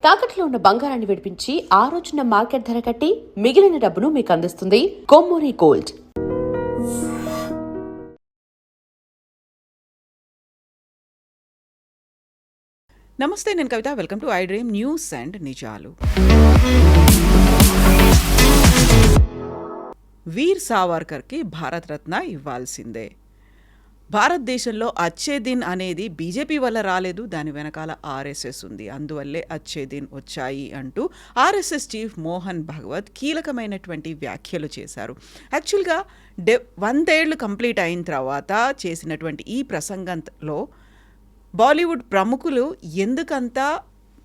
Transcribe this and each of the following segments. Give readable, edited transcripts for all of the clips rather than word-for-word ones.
తాకట్లో ఉన్న బంగారాన్ని విడిపించి ఆ రోజున మార్కెట్ ధర కట్టి మిగిలిన డబ్బును మీకు అందిస్తుంది కొమ్మూరి గోల్డ్. నమస్తే, నేను Kavitha. Welcome to iDream news and నిజాలు. వీర్ సావర్కర్కి భారతరత్న ఇవ్వాల్సిందే. భారతదేశంలో అచ్చే దిన్ అనేది బీజేపీ వల్ల రాలేదు, దాని వెనకాల ఆర్ఎస్ఎస్ ఉంది, అందువల్లే అచ్చే దిన్ వచ్చాయి అంటూ ఆర్ఎస్ఎస్ చీఫ్ మోహన్ భాగవత్ కీలకమైనటువంటి వ్యాఖ్యలు చేశారు. యాక్చువల్గా 100 ఏళ్ళు కంప్లీట్ అయిన తర్వాత చేసినటువంటి ఈ ప్రసంగంలో బాలీవుడ్ ప్రముఖులు ఎందుకంతా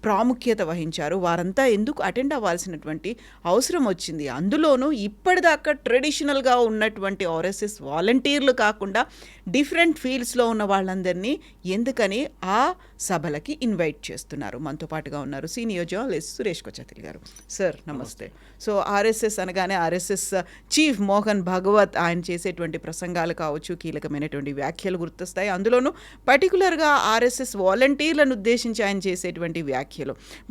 ప్రాముఖ్యత వహించారు, వారంతా ఎందుకు అటెండ్ అవ్వాల్సినటువంటి అవసరం వచ్చింది, అందులోనూ ఇప్పటిదాకా ట్రెడిషనల్గా ఉన్నటువంటి ఆర్ఎస్ఎస్ వాలంటీర్లు కాకుండా డిఫరెంట్ ఫీల్డ్స్లో ఉన్న వాళ్ళందరినీ ఎందుకని ఆ సభలకి ఇన్వైట్ చేస్తున్నారు. మనతో పాటుగా ఉన్నారు సీనియర్ జర్నలిస్ట్ సురేష్ కొచ్చతిల్ గారు. సార్ నమస్తే. సో ఆర్ఎస్ఎస్ అనగానే ఆర్ఎస్ఎస్ చీఫ్ మోహన్ భాగవత్ ఆయన చేసేటువంటి ప్రసంగాలు కావచ్చు, కీలకమైనటువంటి వ్యాఖ్యలు గుర్తొస్తాయి. అందులోనూ పర్టికులర్గా ఆర్ఎస్ఎస్ వాలంటీర్లను ఉద్దేశించి ఆయన చేసేటువంటి వ్యాఖ్యలు.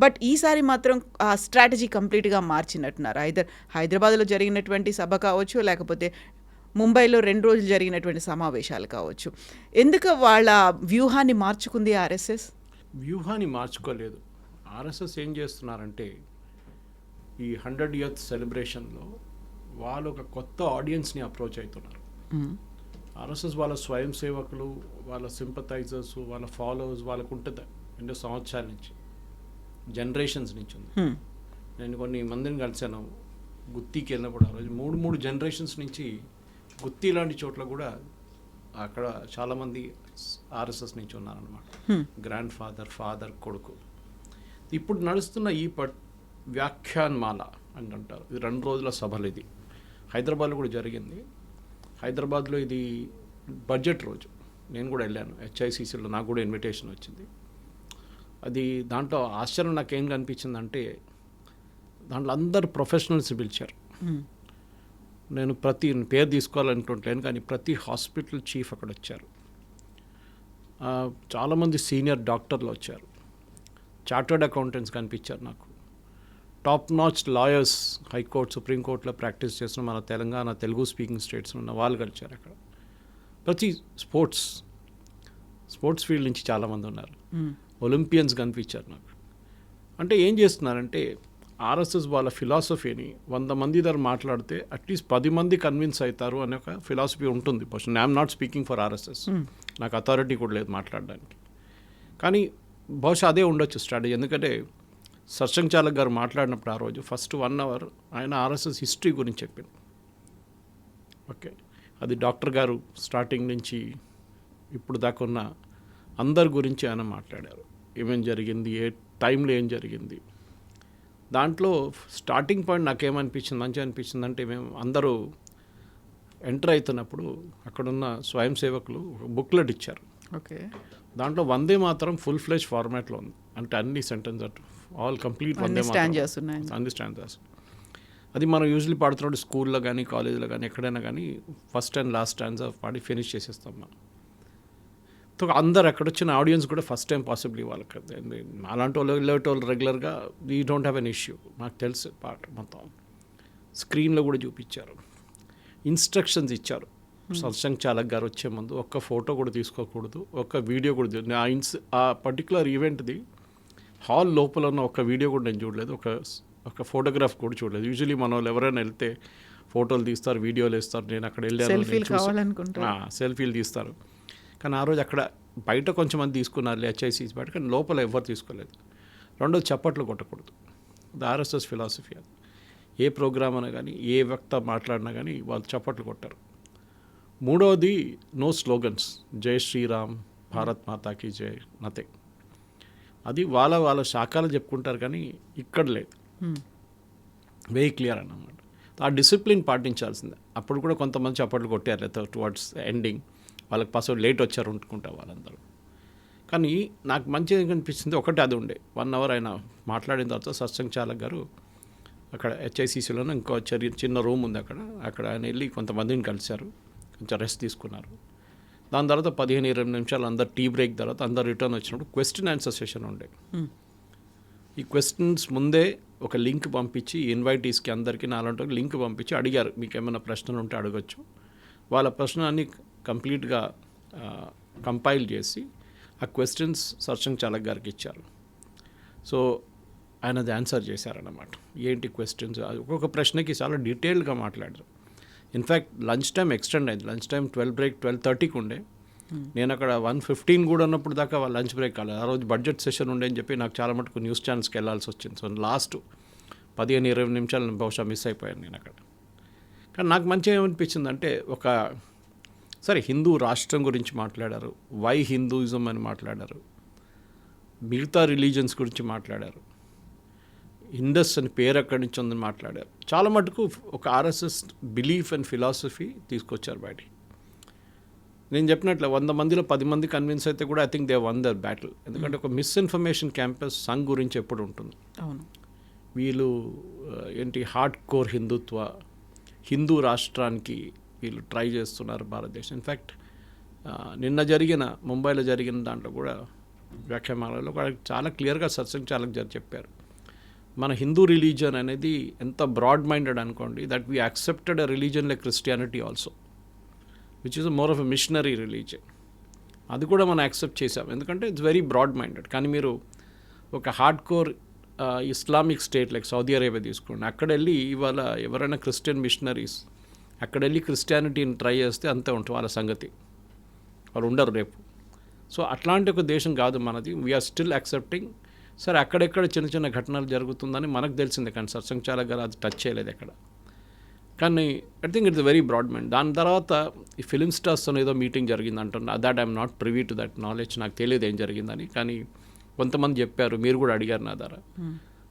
బట్ ఈసారి మాత్రం ఆ స్ట్రాటజీ కంప్లీట్గా మార్చినట్టున్నారు. హైదరాబాద్లో జరిగినటువంటి సభ కావచ్చు, లేకపోతే ముంబైలో 2 రోజులు జరిగినటువంటి సమావేశాలు కావచ్చు, ఎందుకు వాళ్ళ వ్యూహాన్ని మార్చుకుంది ఆర్ఎస్ఎస్? వ్యూహాన్ని మార్చుకోలేదు. ఆర్ఎస్ఎస్ ఏం చేస్తున్నారంటే ఈ 100 ఇయర్స్ సెలబ్రేషన్లో వాళ్ళు ఒక కొత్త ఆడియన్స్ని అప్రోచ్ అవుతున్నారు. ఆర్ఎస్ఎస్ వాళ్ళ స్వయం సేవకులు, వాళ్ళ సింపథైజర్స్, వాళ్ళ ఫాలోవర్స్ వాళ్ళకు ఉంటుంది 2 సంవత్సరాల నుంచి, జనరేషన్స్ నుంచి ఉంది. నేను కొన్ని మందిని కలిసాను గుత్తికి వెళ్ళినప్పుడు. ఆ రోజు 3 జనరేషన్స్ నుంచి గుత్తి లాంటి చోట్ల కూడా అక్కడ చాలామంది ఆర్ఎస్ఎస్ నుంచి ఉన్నారనమాట. గ్రాండ్ ఫాదర్ కొడుకు. ఇప్పుడు నడుస్తున్న ఈ వ్యాఖ్యాన్మాల అని అంటారు, ఇది 2 రోజుల సభలు. ఇది హైదరాబాద్లో కూడా జరిగింది. హైదరాబాద్లో ఇది బడ్జెట్ రోజు, నేను కూడా వెళ్ళాను. హెచ్ఐసిసిలో నాకు కూడా ఇన్విటేషన్ వచ్చింది. అది దాంట్లో ఆశ్చర్యం నాకేం కనిపించిందంటే దాంట్లో అందరు ప్రొఫెషనల్స్ పిలిచారు. నేను పేరు తీసుకోవాలనుకుంటలేను, కానీ ప్రతి హాస్పిటల్ చీఫ్ అక్కడ వచ్చారు. చాలామంది సీనియర్ డాక్టర్లు వచ్చారు. చార్టర్డ్ అకౌంటెంట్స్ కనిపించారు నాకు. టాప్ నాచ్ లాయర్స్, హైకోర్టు, సుప్రీంకోర్టులో ప్రాక్టీస్ చేసిన మన తెలంగాణ, తెలుగు స్పీకింగ్ స్టేట్స్ ఉన్న వాళ్ళు కలిచారు అక్కడ. ప్రతి స్పోర్ట్స్ ఫీల్డ్ నుంచి చాలామంది ఉన్నారు. ఒలింపియన్స్ కనిపించారు నాకు. అంటే ఏం చేస్తున్నారంటే ఆర్ఎస్ఎస్ వాళ్ళ ఫిలాసఫీని 100 మంది దగ్గర మాట్లాడితే అట్లీస్ట్ 10 మంది కన్విన్స్ అవుతారు అనే ఒక ఫిలాసఫీ ఉంటుంది. I'm not speaking for RSS, నాకు అథారిటీ కూడా లేదు మాట్లాడడానికి, కానీ బహుశా అదే ఉండొచ్చు స్ట్రాటజీ. ఎందుకంటే సత్సంగ్ చాలక్ గారు మాట్లాడినప్పుడు ఆ రోజు ఫస్ట్ 1 అవర్ ఆయన ఆర్ఎస్ఎస్ హిస్టరీ గురించి చెప్పింది. ఓకే, అది డాక్టర్ గారు స్టార్టింగ్ నుంచి ఇప్పుడు దాకా ఉన్న అందరి గురించి ఆయన మాట్లాడారు. ఏమేం జరిగింది, ఏ టైంలో ఏం జరిగింది. దాంట్లో స్టార్టింగ్ పాయింట్ నాకేమనిపించింది, మంచిగా అనిపించింది అంటే, మేము అందరూ ఎంటర్ అవుతున్నప్పుడు అక్కడున్న స్వయం సేవకులు బుక్లెట్ ఇచ్చారు. ఓకే, దాంట్లో వందే మాత్రం ఫుల్ ఫ్లెజ్ ఫార్మాట్లో ఉంది. అంటే అన్ని సెంటెన్స్ ఆల్ కంప్లీట్ వందే మాత్రం అండర్స్టాండ్. అది మనం యూజువల్లీ పాడుతున్నప్పుడు స్కూల్లో కానీ కాలేజీలో కానీ ఎక్కడైనా కానీ ఫస్ట్ అండ్ లాస్ట్ స్టాండ్స్ పాడి ఫినిష్ చేసేస్తాం మనం. అందరు అక్కడ వచ్చిన ఆడియన్స్ కూడా ఫస్ట్ టైం పాసిబుల్ వాళ్ళకి. అలాంటి వాళ్ళు వెళ్ళేటోళ్ళు రెగ్యులర్గా we don't have an issue, నాకు తెలుసు పాట మొత్తం. స్క్రీన్లో కూడా చూపించారు, ఇన్స్ట్రక్షన్స్ ఇచ్చారు. సత్సంగ్ చాలక్ గారు వచ్చే ముందు ఒక్క ఫోటో కూడా తీసుకోకూడదు, ఒక్క వీడియో కూడా ఆ పర్టికులర్ ఈవెంట్ది హాల్ లోపల ఉన్న ఒక్క వీడియో కూడా నేను చూడలేదు, ఒక ఫోటోగ్రాఫ్ కూడా చూడలేదు. యూజువలీ మన వాళ్ళు ఎవరైనా వెళ్తే ఫోటోలు తీస్తారు, వీడియోలు వేస్తారు. నేను అక్కడ వెళ్ళాను, సెల్ఫీలు తీస్తారు. కానీ ఆ రోజు అక్కడ బయట కొంచెం మంది తీసుకున్నారు హెచ్ఐసిసి బయట, కానీ లోపల ఎవరు తీసుకోలేదు. రెండోది చప్పట్లు కొట్టకూడదు, అది ఆర్ఎస్ఎస్ ఫిలాసఫీ. అది ఏ ప్రోగ్రామ్ అయినా కానీ ఏ వ్యక్తి మాట్లాడినా కానీ వాళ్ళు చప్పట్లు కొట్టారు. మూడవది నో స్లోగన్స్, జై శ్రీరామ్, భారత్ మాతాకి జై, నథింగ్. అది వాళ్ళ శాఖలు చెప్పుకుంటారు, కానీ ఇక్కడ లేదు. వెరీ క్లియర్ అన్నమాట. ఆ డిసిప్లిన్ పాటించాల్సిందే. అప్పుడు కూడా కొంతమంది చప్పట్లు కొట్టారు టువర్డ్స్ ఎండింగ్, వాళ్ళకి పాస్వర్డ్ లేట్ వచ్చారు అనుకుంటా వాళ్ళందరూ. కానీ నాకు మంచిగా అనిపించింది ఒకటి, అది ఉండే 1 అవర్ ఆయన మాట్లాడిన తర్వాత సత్సంగ్ చాలక్ గారు అక్కడ హెచ్ఐసిసిలోనే ఇంకో చిన్న రూమ్ ఉంది అక్కడ ఆయన వెళ్ళి కొంతమందిని కలిశారు, కొంచెం రెస్ట్ తీసుకున్నారు. దాని తర్వాత 15-20 నిమిషాలు అందరు టీ బ్రేక్ తర్వాత అందరు రిటర్న్ వచ్చినప్పుడు క్వశ్చన్ ఆన్సర్ సెషన్ ఉండే. ఈ క్వశ్చన్స్ ముందే ఒక లింక్ పంపించి ఇన్వైటీస్కి అందరికీ నాలంటే లింక్ పంపించి అడిగారు, మీకు ఏమైనా ప్రశ్నలు ఉంటే అడగచ్చు. వాళ్ళ ప్రశ్నలన్నీ కంప్లీట్గా కంపైల్ చేసి ఆ క్వశ్చన్స్ సర్సంగ్ చాలక్ గారికి ఇచ్చారు. సో ఆయన అది ఆన్సర్ చేశారన్నమాట. ఏంటి క్వశ్చన్స్, ఒక్కొక్క ప్రశ్నకి చాలా డీటెయిల్గా మాట్లాడారు. ఇన్ఫ్యాక్ట్ లంచ్ టైం ఎక్స్టెండ్ అయింది. లంచ్ టైం 12 బ్రేక్ 12:30కి ఉండే. నేను అక్కడ 1:15 కూడా ఉన్నప్పుడు దాకా వాళ్ళ లంచ్ బ్రేక్ కాలేదు. ఆ రోజు బడ్జెట్ సెషన్ ఉండే అని చెప్పి నాకు చాలా మటుకు న్యూస్ ఛానల్స్కి వెళ్ళాల్సి వచ్చింది. సో లాస్ట్ 15-20 నిమిషాలు బహుశా మిస్ అయిపోయాను నేను అక్కడ. కానీ నాకు మంచిగా ఏమనిపించింది అంటే, సరే హిందూ రాష్ట్రం గురించి మాట్లాడారు, వై హిందూయిజం అని మాట్లాడారు, మిగతా రిలీజన్స్ గురించి మాట్లాడారు, ఇండస్ అని పేరు ఎక్కడి నుంచి ఉందని మాట్లాడారు. చాలా మటుకు ఒక ఆర్ఎస్ఎస్ బిలీఫ్ అండ్ ఫిలాసఫీ తీసుకొచ్చారు బయటికి. నేను చెప్పినట్లు 100 మందిలో 10 మంది కన్విన్స్ అయితే కూడా I think they won their battle. ఎందుకంటే ఒక మిస్ఇన్ఫర్మేషన్ క్యాంపస్ సంఘ్ గురించి ఎప్పుడు ఉంటుంది. అవును, వీళ్ళు ఏంటి హార్డ్ కోర్ హిందుత్వ, హిందూ రాష్ట్రానికి వీళ్ళు ట్రై చేస్తున్నారు భారతదేశం. ఇన్ఫ్యాక్ట్ నిన్న జరిగిన ముంబైలో జరిగిన దాంట్లో కూడా వ్యాఖ్యానాలలో చాలా క్లియర్గా సత్సంగ్ చాలక్ గారు చెప్పారు, మన హిందూ రిలీజన్ అనేది ఎంత బ్రాడ్ మైండెడ్ అనుకోండి, that we accepted a religion like Christianity also, which is more of a machinery religion. అది కూడా మనం యాక్సెప్ట్ చేసాం, ఎందుకంటే ఇట్స్ వెరీ బ్రాడ్ మైండెడ్. కానీ మీరు ఒక hard core Islamic state like Saudi Arabia తీసుకోండి, అక్కడ వెళ్ళి ఇవాళ ఎవరైనా క్రిస్టియన్ మిషనరీస్ అక్కడ వెళ్ళి క్రిస్టియానిటీని ట్రై చేస్తే అంతే ఉంటుంది వాళ్ళ సంగతి, వాళ్ళు ఉండరు రేపు. సో అట్లాంటి ఒక దేశం కాదు మనది. We are still accepting. సరే అక్కడెక్కడ చిన్న చిన్న ఘటనలు జరుగుతుందని మనకు తెలిసిందే, కానీ సత్సంగ్ చాలక్ గారు అది టచ్ చేయలేదు ఎక్కడ. కానీ I think it's very broad mind. దాని తర్వాత ఈ ఫిలిం స్టార్స్తో ఏదో మీటింగ్ జరిగింది అంటున్నా, that I'm not privy to that knowledge, నాకు తెలియదు ఏం జరిగిందని. కానీ కొంతమంది చెప్పారు, మీరు కూడా అడిగారు నా ద్వారా,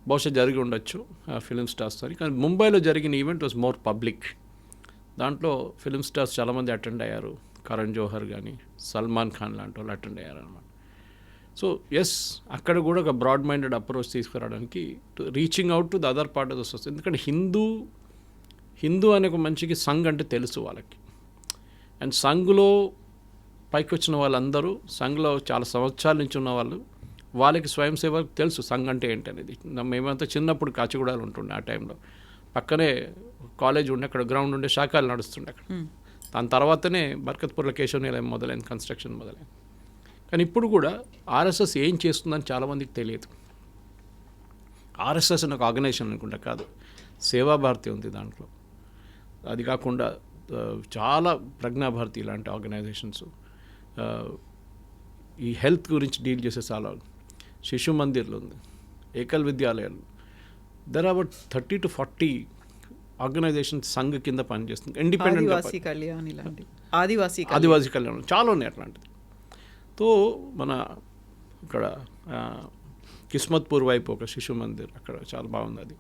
బహుశా జరిగి ఉండొచ్చు ఫిలిం స్టార్స్తో. కానీ ముంబైలో జరిగిన ఈవెంట్ వాజ్ మోర్ పబ్లిక్. దాంట్లో ఫిలిం స్టార్స్ చాలామంది అటెండ్ అయ్యారు, కరణ్ జోహర్ కానీ సల్మాన్ ఖాన్ లాంటి వాళ్ళు అటెండ్ అయ్యారు అనమాట. సో ఎస్, అక్కడ కూడా ఒక బ్రాడ్ మైండెడ్ అప్రోచ్ తీసుకురావడానికి reaching out to the other part of the society. ఎందుకంటే హిందూ అనే ఒక మనిషికి సంఘ్ అంటే తెలుసు వాళ్ళకి. అండ్ సంఘ్లో పైకి వచ్చిన వాళ్ళందరూ, సంఘ్లో చాలా సంవత్సరాల నుంచి ఉన్న వాళ్ళు, వాళ్ళకి స్వయం సేవకు తెలుసు సంఘ్ అంటే ఏంటి అనేది. మేమంతా చిన్నప్పుడు కాచిగూడలో ఉంటుండే, ఆ టైంలో పక్కనే కాలేజ్ ఉండే, అక్కడ గ్రౌండ్ ఉండే, శాఖలు నడుస్తుండే అక్కడ. దాని తర్వాతనే బర్కత్పూర్లో కేశవ నిలయం మొదలైంది, కన్స్ట్రక్షన్ మొదలైంది. కానీ ఇప్పుడు కూడా ఆర్ఎస్ఎస్ ఏం చేస్తుందని చాలామందికి తెలియదు. ఆర్ఎస్ఎస్ అని ఒక ఆర్గనైజేషన్ అనుకుంటా కాదు, సేవాభారతి ఉంది దాంట్లో. అది కాకుండా చాలా ప్రజ్ఞాభారతి ఇలాంటి ఆర్గనైజేషన్స్ ఈ హెల్త్ గురించి డీల్ చేసే చాలా శిశు మందిర్లు ఉంది, ఏకల్ విద్యాలయాలు. There are about 30 to 40 organisation సంఘ కింద పనిచేస్తుంది. ఇండిపెండెంట్ ఆదివాసీ కళ్యాణం చాలా ఉన్నాయి అట్లాంటిది. తో మన ఇక్కడ కిస్మత్పూర్ వైపు ఒక శిశు మందిర్, అక్కడ చాలా బాగుంది. అది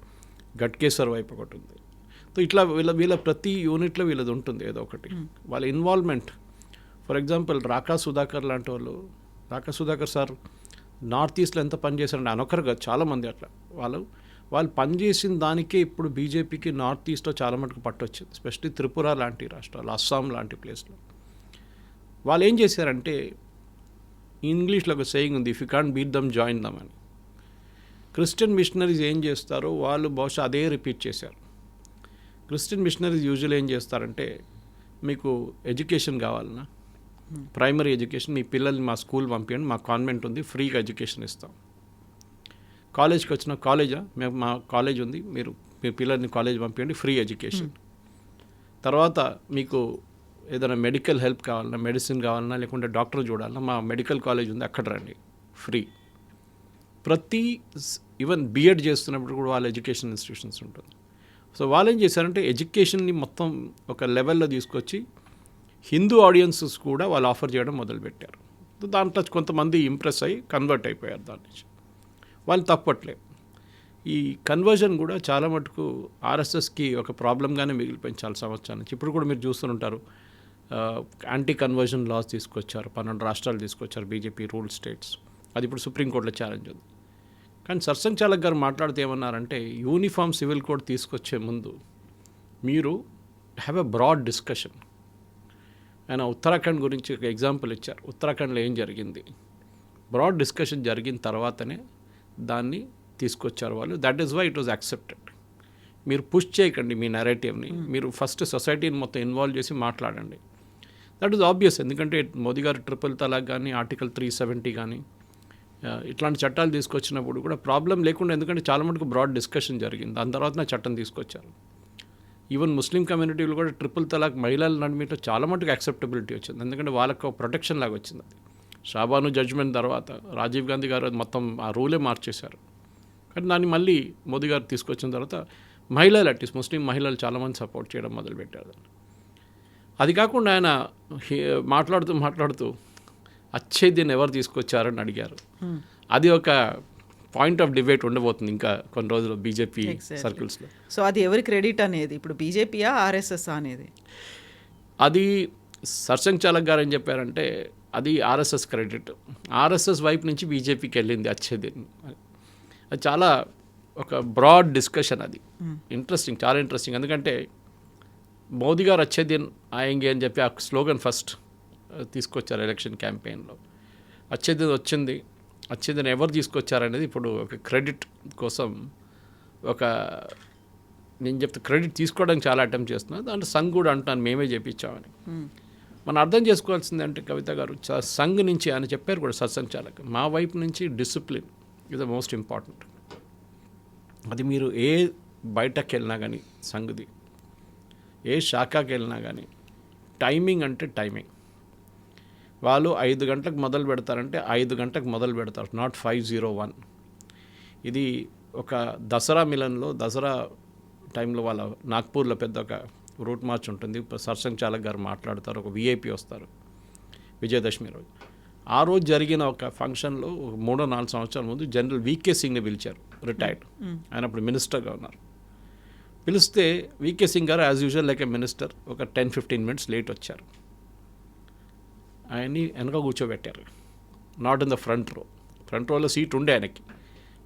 గట్కేసర్ వైపు ఒకటి ఉంది. సో ఇట్లా వీళ్ళ ప్రతి యూనిట్లో వీళ్ళది ఉంటుంది ఏదో ఒకటి. వాళ్ళ ఇన్వాల్వ్మెంట్, ఫర్ ఎగ్జాంపుల్ రాకా సుధాకర్ లాంటి వాళ్ళు, రాకా సుధాకర్ సార్ నార్త్ ఈస్ట్లో ఎంత పనిచేశారంటే అనొకరుగా చాలామంది అట్లా వాళ్ళు పనిచేసిన దానికే ఇప్పుడు బీజేపీకి నార్త్ ఈస్ట్లో చాలా మటుకు పట్టొచ్చింది, ఎస్పెషల్లీ త్రిపుర లాంటి రాష్ట్రాలు, అస్సాం లాంటి ప్లేస్లో. వాళ్ళు ఏం చేశారంటే, ఇంగ్లీష్లో ఒక సేయింగ్ ఉంది, if you can't beat them join them అని. క్రిస్టియన్ మిషనరీస్ ఏం చేస్తారో వాళ్ళు బహుశా అదే రిపీట్ చేశారు. క్రిస్టియన్ మిషనరీస్ యూజువల్ ఏం చేస్తారంటే, మీకు ఎడ్యుకేషన్ కావాలన్నా, ప్రైమరీ ఎడ్యుకేషన్, మీ పిల్లల్ని మా స్కూల్ పంపించండి, మా కాన్వెంట్ ఉంది, ఫ్రీగా ఎడ్యుకేషన్ ఇస్తాం. కాలేజ్కి వచ్చిన కాలేజా, మేము మా కాలేజ్ ఉంది, మీరు మీ పిల్లల్ని కాలేజ్ పంపించండి, ఫ్రీ ఎడ్యుకేషన్. తర్వాత మీకు ఏదైనా మెడికల్ హెల్ప్ కావాలన్నా, మెడిసిన్ కావాలన్నా, లేకుంటే డాక్టర్ చూడాలన్నా, మా మెడికల్ కాలేజ్ ఉంది, అక్కడ రండి, ఫ్రీ. ఈవెన్ బీఎడ్ చేస్తున్నప్పుడు కూడా వాళ్ళ ఎడ్యుకేషన్ ఇన్స్టిట్యూషన్స్ ఉంటుంది. సో వాళ్ళు ఏం చేశారంటే ఎడ్యుకేషన్ని మొత్తం ఒక లెవెల్లో తీసుకొచ్చి హిందూ ఆడియన్సెస్ కూడా వాళ్ళు ఆఫర్ చేయడం మొదలుపెట్టారు. దాంట్లో కొంతమంది ఇంప్రెస్ అయ్యి కన్వర్ట్ అయిపోయారు దాని నుంచి. వాళ్ళు తప్పట్లేదు. ఈ కన్వర్జన్ కూడా చాలా మటుకు ఆర్ఎస్ఎస్కి ఒక ప్రాబ్లంగానే మిగిలిపోయింది చాలా సంవత్సరాల నుంచి. ఇప్పుడు కూడా మీరు చూస్తుంటారు, యాంటీ కన్వర్జన్ లాస్ తీసుకొచ్చారు, 12 రాష్ట్రాలు తీసుకొచ్చారు బీజేపీ రూల్ స్టేట్స్. అది ఇప్పుడు సుప్రీంకోర్టులో ఛాలెంజ్ ఉంది. కానీ సర్సంగ్ చాలక్ గారు మాట్లాడితే ఏమన్నారంటే, యూనిఫామ్ సివిల్ కోడ్ తీసుకొచ్చే ముందు మీరు హ్యావ్ ఎ బ్రాడ్ డిస్కషన్. ఆయన ఉత్తరాఖండ్ గురించి ఒక ఎగ్జాంపుల్ ఇచ్చారు. ఉత్తరాఖండ్లో ఏం జరిగింది, బ్రాడ్ డిస్కషన్ జరిగిన తర్వాతనే దాన్ని తీసుకొచ్చారు వాళ్ళు. That is why it was accepted. మీరు పుష్ చేయకండి మీ నెరేటివ్ని, మీరు ఫస్ట్ సొసైటీని మొత్తం ఇన్వాల్వ్ చేసి మాట్లాడండి. That is obvious. ఎందుకంటే మోదీ గారు ట్రిపుల్ తలాక్ కానీ, ఆర్టికల్ 370 కానీ ఇట్లాంటి చట్టాలు తీసుకొచ్చినప్పుడు కూడా ప్రాబ్లం లేకుండా, ఎందుకంటే చాలా మటుకు బ్రాడ్ డిస్కషన్ జరిగింది. దాని తర్వాత నా చట్టం తీసుకొచ్చారు. ఈవెన్ ముస్లిం కమ్యూనిటీలు కూడా ట్రిపుల్ తలాక్ మహిళల నడిమిలో చాలా మటుకు యాక్సెప్టబిలిటీ వచ్చింది. ఎందుకంటే వాళ్ళకు ప్రొటెక్షన్ లాగా వచ్చింది. అది షాబాను జడ్జ్మెంట్ తర్వాత రాజీవ్ గాంధీ గారు మొత్తం ఆ రూలే మార్చేశారు. కానీ దాన్ని మళ్ళీ మోదీ గారు తీసుకొచ్చిన తర్వాత మహిళలు, అట్లీస్ట్ ముస్లిం మహిళలు చాలామంది సపోర్ట్ చేయడం మొదలుపెట్టారు. అది కాకుండా ఆయన మాట్లాడుతూ అచ్చే దిన్ ఎవరు తీసుకొచ్చారని అడిగారు. అది ఒక పాయింట్ ఆఫ్ డిబేట్ ఉండబోతుంది ఇంకా కొన్ని రోజులు బీజేపీ సర్కిల్స్లో. సో అది ఎవరి క్రెడిట్ అనేది, ఇప్పుడు బీజేపీయా ఆర్ఎస్ఎస్ అనేది? అది సర్సంఘ్ చాలక్ గారు ఏం చెప్పారంటే అది ఆర్ఎస్ఎస్ క్రెడిట్. ఆర్ఎస్ఎస్ వైపు నుంచి బీజేపీకి వెళ్ళింది అచ్చే దిన్. అది చాలా ఒక బ్రాడ్ డిస్కషన్. అది ఇంట్రెస్టింగ్, చాలా ఇంట్రెస్టింగ్. ఎందుకంటే మోదీ గారు అచ్చే దిన్ ఆయంగే అని చెప్పి ఆ స్లోగన్ ఫస్ట్ తీసుకొచ్చారు ఎలక్షన్ క్యాంపెయిన్లో. అచ్చే దిన్ వచ్చింది. అచ్చే దిన్ ఎవరు తీసుకొచ్చారనేది ఇప్పుడు ఒక క్రెడిట్ కోసం నేను చెప్తే క్రెడిట్ తీసుకోవడానికి చాలా అటెంప్ట్ చేస్తున్నాను. దాంట్లో సంఘ్ కూడా అంటాను మేమే చేయించామని. మనం అర్థం చేసుకోవాల్సింది అంటే కవిత గారు, సంఘ్ నుంచి ఆయన చెప్పారు కూడా సత్సంగ్ చాలక్, మా వైపు నుంచి discipline is the most important. అది మీరు ఏ బయటకు వెళ్ళినా కానీ, సంఘది ఏ శాఖకి వెళ్ళినా కానీ టైమింగ్ అంటే టైమింగ్. వాళ్ళు 5 గంటలకు మొదలు పెడతారంటే 5 గంటలకు మొదలు పెడతారు, నాట్ 5:01. ఇది ఒక దసరా మిలన్లో, దసరా టైంలో వాళ్ళ నాగ్పూర్లో పెద్ద ఒక రూట్ మార్చ్ ఉంటుంది. సర్సంఘ్ చాలక్ గారు మాట్లాడతారు, ఒక విఐపి వస్తారు విజయదశమి రోజు. ఆ రోజు జరిగిన ఒక ఫంక్షన్లో 3-4 సంవత్సరాల ముందు జనరల్ వికే సింగ్ని పిలిచారు, రిటైర్డ్. ఆయన అప్పుడు మినిస్టర్గా ఉన్నారు. పిలిస్తే వికే సింగ్ గారు యాజ్ యూజువల్ లైక్ ఏ మినిస్టర్ ఒక 10-15 మినిట్స్ లేట్ వచ్చారు. ఆయన్ని వెనక కూర్చోబెట్టారు, నాట్ ఇన్ ద ఫ్రంట్ రో. ఫ్రంట్ రోలో సీట్ ఉండే ఆయనకి.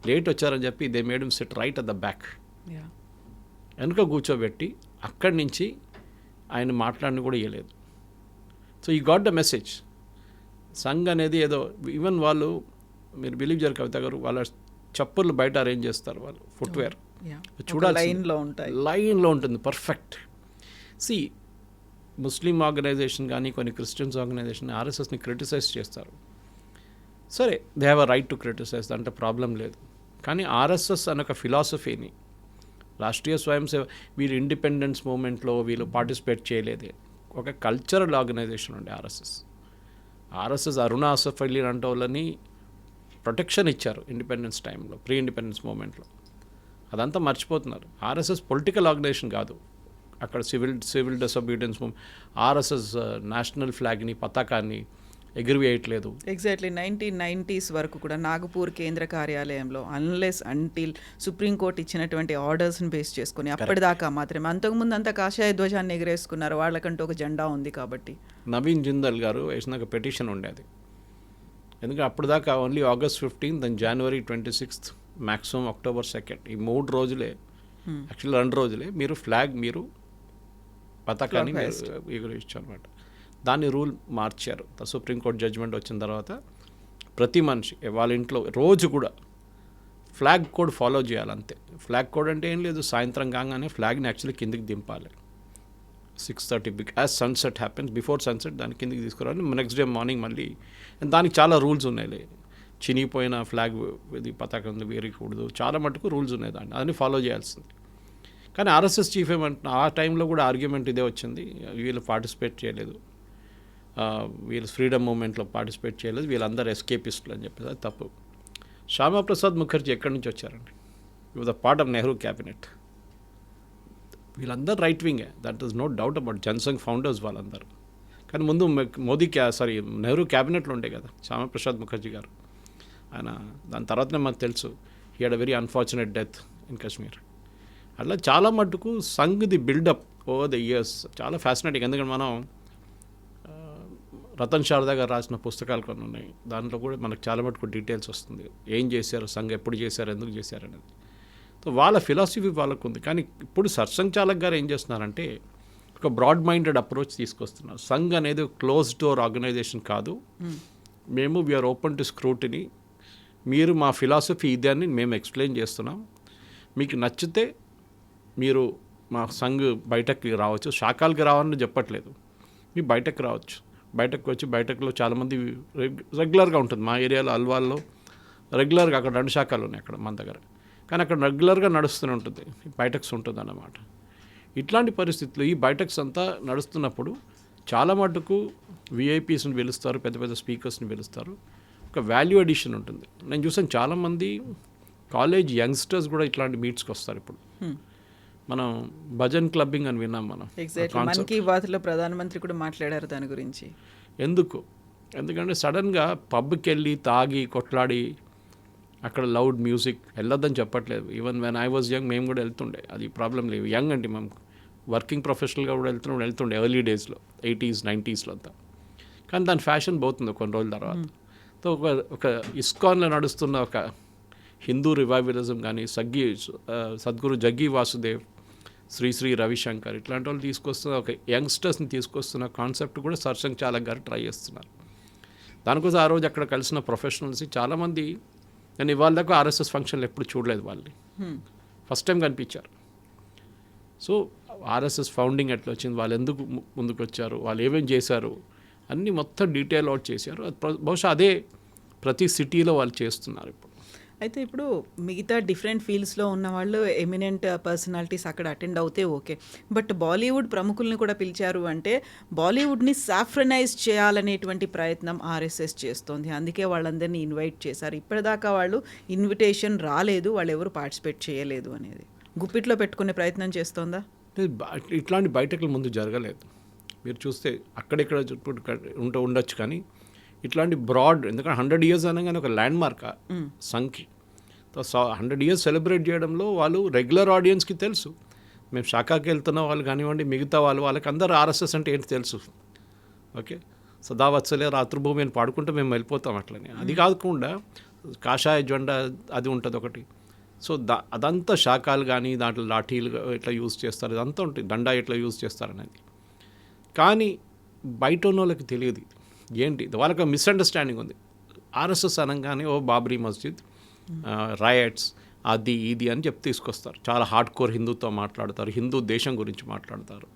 లేట్ వచ్చారని చెప్పి they made him SIT right at the back. వెనక కూర్చోబెట్టి అక్కడి నుంచి ఆయన మాట్లాడిన కూడా ఇవ్వలేదు. సో ఈ గాట్ ద మెసేజ్. సంఘ్ అనేది ఏదో, ఈవెన్ వాళ్ళు, మీరు బిలీవ్ చేయరు కవిత గారు, వాళ్ళ చప్పుర్లు బయట అరేంజ్ చేస్తారు వాళ్ళు, ఫుట్వేర్ చూడాలి, లైన్లో ఉంటుంది పర్ఫెక్ట్. సి ముస్లిం ఆర్గనైజేషన్ కానీ కొన్ని క్రిస్టియన్స్ ఆర్గనైజేషన్ ఆర్ఎస్ఎస్ని క్రిటిసైజ్ చేస్తారు. సరే, they have a right to criticise, అంటే ప్రాబ్లం లేదు. కానీ ఆర్ఎస్ఎస్ అనే ఒక ఫిలాసఫీని, రాష్ట్రీయ స్వయం సేవ, వీళ్ళు ఇండిపెండెన్స్ మూమెంట్లో వీళ్ళు పార్టిసిపేట్ చేయలేదే. ఒక కల్చరల్ ఆర్గనైజేషన్ ఉండే ఆర్ఎస్ఎస్ అరుణ అసఫ్ అలీ అంటే వాళ్ళని ప్రొటెక్షన్ ఇచ్చారు ఇండిపెండెన్స్ టైంలో, ప్రీ ఇండిపెండెన్స్ మూమెంట్లో. అదంతా మర్చిపోతున్నారు. ఆర్ఎస్ఎస్ పొలిటికల్ ఆర్గనైజేషన్ కాదు. అక్కడ civil disobedience movement, RSS national ఫ్లాగ్ని, పతాకాన్ని ఎగురవేయట్లేదు. ఎగ్జాక్ట్లీ 1990s వరకు కూడా నాగపూర్ కేంద్ర కార్యాలయంలో అన్లెస్ అంటిల్ సుప్రీంకోర్టు ఇచ్చినటువంటి ఆర్డర్స్ని బేస్ చేసుకుని అప్పటిదాకా మాత్రమే, అంతకుముందు అంతా కాషాయ ధ్వజాన్ని ఎగరేసుకున్నారు, వాళ్ళకంటూ ఒక జెండా ఉంది కాబట్టి. నవీన్ జిందల్ గారు వేసిన ఒక పెటిషన్ ఉండేది. ఎందుకంటే అప్పుడు దాకా only August 15th and January 26th, maximum October 2nd, ఈ 3 రోజులే, యాక్చువల్లీ 2 రోజులే మీరు ఫ్లాగ్, మీరు పతాకాన్ని ఎగురవేయచ్చు అనమాట. దాన్ని రూల్ మార్చారు. సుప్రీంకోర్టు జడ్జిమెంట్ వచ్చిన తర్వాత ప్రతి మనిషి వాళ్ళ ఇంట్లో రోజు కూడా ఫ్లాగ్ కోడ్ ఫాలో చేయాలంతే. ఫ్లాగ్ కోడ్ అంటే ఏం లేదు, సాయంత్రం కాగానే ఫ్లాగ్ని యాక్చువల్లీ కిందికి దింపాలి 6:30, as sunset happens, before sunset దాన్ని కిందికి తీసుకురావాలి. నెక్స్ట్ డే మార్నింగ్ మళ్ళీ, దానికి చాలా రూల్స్ ఉన్నాయి. చినిగిపోయిన ఫ్లాగ్ ఇది పతాకం వేయకూడదు, చాలా మటుకు రూల్స్ ఉన్నాయి దాన్ని, అదని ఫాలో చేయాల్సింది. కానీ ఆర్ఎస్ఎస్ చీఫ్ ఏమంటున్నా, ఆ టైంలో కూడా ఆర్గ్యుమెంట్ ఇదే వచ్చింది, వీళ్ళు పార్టిసిపేట్ చేయలేదు, వీళ్ళు ఫ్రీడమ్ మూమెంట్లో పార్టిసిపేట్ చేయలేదు, వీళ్ళందరూ ఎస్కేపిస్టులు అని చెప్పేసి. అది తప్పు. శ్యామాప్రసాద్ ముఖర్జీ ఎక్కడి నుంచి వచ్చారండి? You the part of Nehru cabinet. వీళ్ళందరూ రైట్ వింగే, that is no doubt about. Jana Sangh founders వాళ్ళందరూ. కానీ ముందు నెహ్రూ క్యాబినెట్లో ఉండే కదా శ్యామాప్రసాద్ ముఖర్జీ గారు. ఆయన దాని తర్వాతనే మనకు తెలుసు he had a very unfortunate death in Kashmir. అట్లా చాలా మటుకు సంఘ్ది బిల్డప్ ఓవర్ ద ఇయర్స్ చాలా ఫ్యాసినేటింగ్. ఎందుకంటే మనం రతన్ శారదా గారు రాసిన పుస్తకాలు కొన్ని ఉన్నాయి, దాంట్లో కూడా మనకు చాలా మటుకు డీటెయిల్స్ వస్తుంది, ఏం చేశారు సంఘ్, ఎప్పుడు చేశారు, ఎందుకు చేశారు అనేది. సో వాళ్ళ ఫిలాసఫీ వాళ్ళకు ఉంది. కానీ ఇప్పుడు సర్సంఘ్ చాలక్ గారు ఏం చేస్తున్నారంటే ఒక బ్రాడ్ మైండెడ్ అప్రోచ్ తీసుకొస్తున్నారు. సంఘ్ అనేది క్లోజ్ డోర్ ఆర్గనైజేషన్ కాదు, మేము వీఆర్ ఓపెన్ టు స్క్రూటినీ, మీరు మా ఫిలాసఫీ ఇదే అని మేము ఎక్స్ప్లెయిన్ చేస్తున్నాం, మీకు నచ్చితే మీరు మా సంఘ్ బయటకి రావచ్చు, శాఖలకి రావాలని చెప్పట్లేదు, మీ బయటకు రావచ్చు. బయటకు వచ్చి బయటకులో చాలామంది రెగ్యులర్గా ఉంటుంది. మా ఏరియాలో అల్వాల్లో రెగ్యులర్గా అక్కడ 2 శాఖలు ఉన్నాయి అక్కడ మన దగ్గర, కానీ అక్కడ రెగ్యులర్గా నడుస్తూనే ఉంటుంది, బయటక్స్ ఉంటుంది అన్నమాట. ఇట్లాంటి పరిస్థితులు ఈ బయటక్స్ అంతా నడుస్తున్నప్పుడు చాలా మటుకు విఐపీస్ని పిలుస్తారు, పెద్ద పెద్ద స్పీకర్స్ని పిలుస్తారు, ఒక వాల్యూ అడిషన్ ఉంటుంది. నేను చూసాను చాలామంది కాలేజ్ యంగ్స్టర్స్ కూడా ఇట్లాంటి మీట్స్కి వస్తారు. ఇప్పుడు మనం భజన్ క్లబ్బింగ్ అని విన్నాం మనం. మన్ కీ బాత్లో ప్రధానమంత్రి కూడా మాట్లాడారు దాని గురించి. ఎందుకంటే సడన్గా పబ్కి వెళ్ళి తాగి కొట్లాడి అక్కడ లౌడ్ మ్యూజిక్ వెళ్ళొద్దని చెప్పట్లేదు. Even when I was young మేము కూడా వెళ్తుండే, అది ప్రాబ్లం లేదు. యంగ్ అంటే మేము వర్కింగ్ ప్రొఫెషనల్గా కూడా వెళ్తుండే ఎర్లీ డేస్లో 80s 90sలో అంతా. కానీ దాని ఫ్యాషన్ పోతుంది కొన్ని రోజుల తర్వాత. సో ఒక ఇస్కాన్లో నడుస్తున్న ఒక హిందూ రివైవలిజం కానీ సద్గురు జగ్గి వాసుదేవ్, శ్రీ రవిశంకర్ ఇట్లాంటి వాళ్ళు తీసుకొస్తున్న ఒక యంగ్స్టర్స్ని తీసుకొస్తున్న కాన్సెప్ట్ కూడా సర్సంఘ్ చాలక్ గారు ట్రై చేస్తున్నారు. దానికోసం ఆ రోజు అక్కడ కలిసిన ప్రొఫెషనల్స్ చాలామంది, నేను ఇవాళ దాకా ఆర్ఎస్ఎస్ ఫంక్షన్లు ఎప్పుడు చూడలేదు, వాళ్ళని ఫస్ట్ టైం కనిపించారు. సో ఆర్ఎస్ఎస్ ఫౌండింగ్ ఎట్లా వచ్చింది, వాళ్ళు ఎందుకు ముందుకు వచ్చారు, వాళ్ళు ఏమేమి చేశారు అన్నీ మొత్తం డీటెయిల్ అవుట్ చేశారు. బహుశా అదే ప్రతి సిటీలో వాళ్ళు చేస్తున్నారు ఇప్పుడు. అయితే ఇప్పుడు మిగతా డిఫరెంట్ ఫీల్డ్స్లో ఉన్న వాళ్ళు ఎమినెంట్ పర్సనాలిటీస్ అక్కడ అటెండ్ అవుతే ఓకే, బట్ బాలీవుడ్ ప్రముఖుల్ని కూడా పిలిచారు అంటే బాలీవుడ్ని సాఫ్రనైజ్ చేయాలనేటువంటి ప్రయత్నం ఆర్ఎస్ఎస్ చేస్తోంది. అందుకే వాళ్ళందరినీ ఇన్వైట్ చేశారు. ఇప్పటిదాకా వాళ్ళు ఇన్విటేషన్ రాలేదు, వాళ్ళు ఎవరు పార్టిసిపేట్ చేయలేదు అనేది గుప్పిట్లో పెట్టుకునే ప్రయత్నం చేస్తోందా? ఇట్లాంటి బయటకుల ముందు జరగలేదు. మీరు చూస్తే అక్కడెక్కడ ఉండొచ్చు, కానీ ఇట్లాంటి బ్రాడ్, ఎందుకంటే 100 years అనగానే ఒక ల్యాండ్ మార్క్ సంఖ్య. 100 years సెలబ్రేట్ చేయడంలో వాళ్ళు రెగ్యులర్ ఆడియన్స్కి తెలుసు. మేము శాఖకి వెళ్తున్న వాళ్ళు కానివ్వండి, మిగతా వాళ్ళకి అందరూ ఆర్ఎస్ఎస్ అంటే ఏంటి తెలుసు. ఓకే, సదావత్సలే రాతృభూమి అని పాడుకుంటూ మేము వెళ్ళిపోతాం అట్లనే. అది కాకుండా కాషాయ జెండా అది ఉంటుంది ఒకటి. సో అదంతా శాఖలు కానీ దాంట్లో లాఠీలు ఎట్లా యూజ్ చేస్తారు, ఇదంతా ఉంటుంది, దండా ఎట్లా యూజ్ చేస్తారనేది. కానీ బయట ఉన్న వాళ్ళకి తెలియదు ఏంటి, వాళ్ళకి మిస్అండర్స్టాండింగ్ ఉంది. ఆర్ఎస్ఎస్ అనగానే ఓ బాబ్రీ మస్జిద్, రైట్స్, అది ఇది అని చెప్పి తీసుకొస్తారు. చాలా హార్డ్ కోర్ హిందూతో మాట్లాడతారు, హిందూ దేశం గురించి మాట్లాడతారు.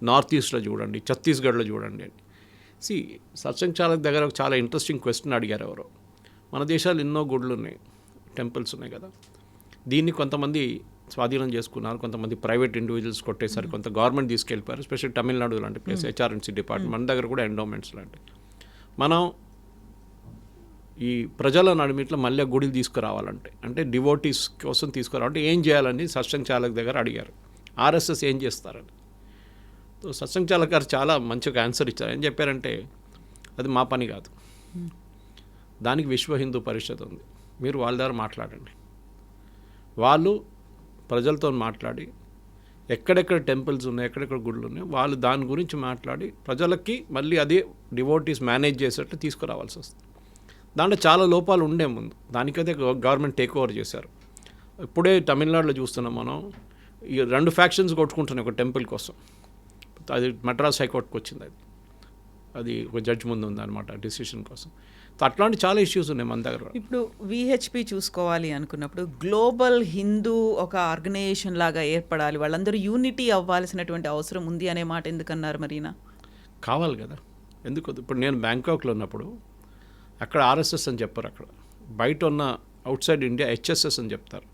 నార్త్ ఈస్ట్లో చూడండి, ఛత్తీస్గఢ్లో చూడండి. సత్సంగ్ చాలక్ దగ్గర ఒక చాలా ఇంట్రెస్టింగ్ క్వశ్చన్ అడిగారు ఎవరో. మన దేశాలు ఎన్నో గుడులు ఉన్నాయి, టెంపుల్స్ ఉన్నాయి కదా, దీన్ని కొంతమంది స్వాధీనం చేసుకున్నారు, కొంతమంది ప్రైవేట్ ఇండివిజువల్స్ కొట్టేశారు, కొంత గవర్నమెంట్ తీసుకెళ్ళిపోయారు. స్పెషల్ తమిళనాడు లాంటి ప్లేస్, హెచ్ఆర్ఎన్సీ డిపార్ట్మెంట్, మన దగ్గర కూడా ఎండోమెంట్స్ లాంటి. మనం ఈ ప్రజల నడిమిట్లో మళ్ళీ గుడికి తీసుకురావాలంటే, అంటే డివోటీస్ కోసం తీసుకురావాలంటే ఏం చేయాలని సత్సంగ్ చాలక్ దగ్గర అడిగారు. ఆర్ఎస్ఎస్ ఏం చేస్తారని. సో సత్సంగ్ చాలక్ గారు చాలా మంచిగా ఆన్సర్ ఇచ్చారు. ఏం చెప్పారంటే, అది మా పని కాదు, దానికి విశ్వ హిందూ పరిషత్ ఉంది, మీరు వాళ్ళ దగ్గర మాట్లాడండి. వాళ్ళు ప్రజలతో మాట్లాడి ఎక్కడెక్కడ టెంపుల్స్ ఉన్నాయి, ఎక్కడెక్కడ గుళ్ళు ఉన్నాయి, వాళ్ళు దాని గురించి మాట్లాడి ప్రజలకి మళ్ళీ అదే డివోటీస్ మేనేజ్ చేసేట్లు తీసుకురావాల్సి వస్తుంది. దాంట్లో చాలా లోపాలు ఉండే ముందు, దానికైతే గవర్నమెంట్ టేక్ ఓవర్ చేశారు. ఇప్పుడే తమిళనాడులో చూస్తున్నాం మనం, ఈ 2 ఫ్యాక్షన్స్ కొట్టుకుంటున్నాయి ఒక టెంపుల్ కోసం. అది మద్రాస్ హైకోర్టుకు వచ్చింది, అది ఒక జడ్జి ముందు ఉందన్నమాట డిసిషన్ కోసం. అట్లాంటి చాలా ఇష్యూస్ ఉన్నాయి మన దగ్గర. ఇప్పుడు విహెచ్పి చూసుకోవాలి అనుకున్నప్పుడు గ్లోబల్ హిందూ ఒక ఆర్గనైజేషన్ లాగా ఏర్పడాలి, వాళ్ళందరూ యూనిటీ అవ్వాల్సినటువంటి అవసరం ఉంది అనే మాట ఎందుకన్నారు మరీనా? కావాలి కదా, ఎందుకు? ఇప్పుడు నేను బ్యాంకాక్లో ఉన్నప్పుడు అక్కడ ఆర్ఎస్ఎస్ అని చెప్పారు, అక్కడ బయట ఉన్న అవుట్ సైడ్ ఇండియా హెచ్ఎస్ఎస్ అని చెప్తారు.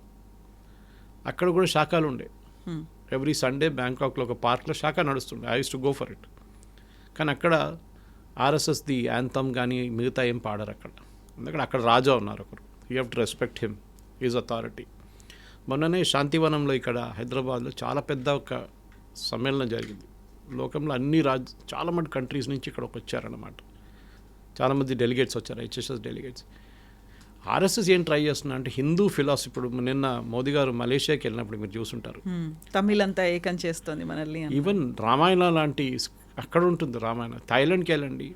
అక్కడ కూడా శాఖలు ఉండే. ఎవ్రీ సండే బ్యాంకాక్లో ఒక పార్క్లో శాఖ నడుస్తుండే. I use to go for it. కానీ అక్కడ ఆర్ఎస్ఎస్ది యాంథమ్ కానీ మిగతా ఏం పాడరు అక్కడ. ఎందుకంటే అక్కడ రాజా ఉన్నారు ఒకరు, you have to respect him, is authority. మొన్ననే శాంతివనంలో ఇక్కడ హైదరాబాద్లో చాలా పెద్ద ఒక సమ్మేళనం జరిగింది. లోకంలో అన్ని చాలా మంది కంట్రీస్ నుంచి ఇక్కడికి వచ్చారన్నమాట. చాలామంది డెలిగేట్స్ వచ్చారు, హెచ్ఎస్ఎస్ డెలిగేట్స్. ఆర్ఎస్ఎస్ ఏం ట్రై చేస్తున్నా అంటే హిందూ ఫిలాసఫీ. ఇప్పుడు నిన్న మోదీ గారు మలేషియాకి వెళ్ళినప్పుడు మీరు చూసుంటారు, తమిళంతా ఏకం చేస్తుంది మనల్ని. ఈవెన్ రామాయణ లాంటి అక్కడ ఉంటుంది రామాయణ. థాయిలాండ్కి వెళ్ళండి,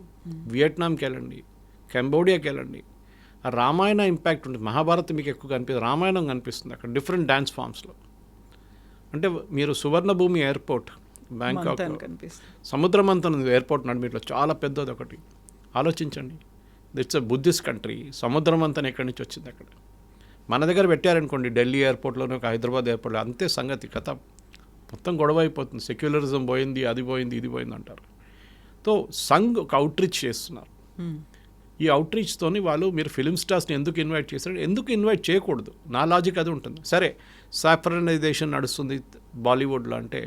వియట్నాంకి వెళ్ళండి, కంబోడియాకి వెళ్ళండి, ఆ రామాయణ ఇంపాక్ట్ ఉంటుంది. మహాభారతం మీకు ఎక్కువ కనిపిస్తుంది, రామాయణం కనిపిస్తుంది అక్కడ డిఫరెంట్ డ్యాన్స్ ఫామ్స్లో. అంటే మీరు Suvarnabhumi airport Bangkok, Samudramanthan airport నడిమిట్లో చాలా పెద్దది ఒకటి. ఆలోచించండి, ఇట్స్ అ బుద్ధిస్ట్ కంట్రీ. సముద్రం అంతా ఎక్కడి నుంచి వచ్చింది అక్కడ. మన దగ్గర పెట్టారనుకోండి, ఢిల్లీ ఎయిర్పోర్ట్లోనే, ఒక హైదరాబాద్ ఎయిర్పోర్ట్లో, అంతే సంగతి. కథ మొత్తం గొడవ అయిపోతుంది. సెక్యులరిజం పోయింది, అది పోయింది, ఇది పోయింది అంటారు. సో సంఘ్ ఒక అవుట్రీచ్ చేస్తున్నారు. ఈ అవుట్రీచ్తోని వాళ్ళు, మీరు ఫిలిం స్టార్స్ని ఎందుకు ఇన్వైట్ చేస్తారు, ఎందుకు ఇన్వైట్ చేయకూడదు, నా లాజిక్ అది ఉంటుంది. సరే, సాఫ్రనైజేషన్ నడుస్తుంది బాలీవుడ్లో అంటే,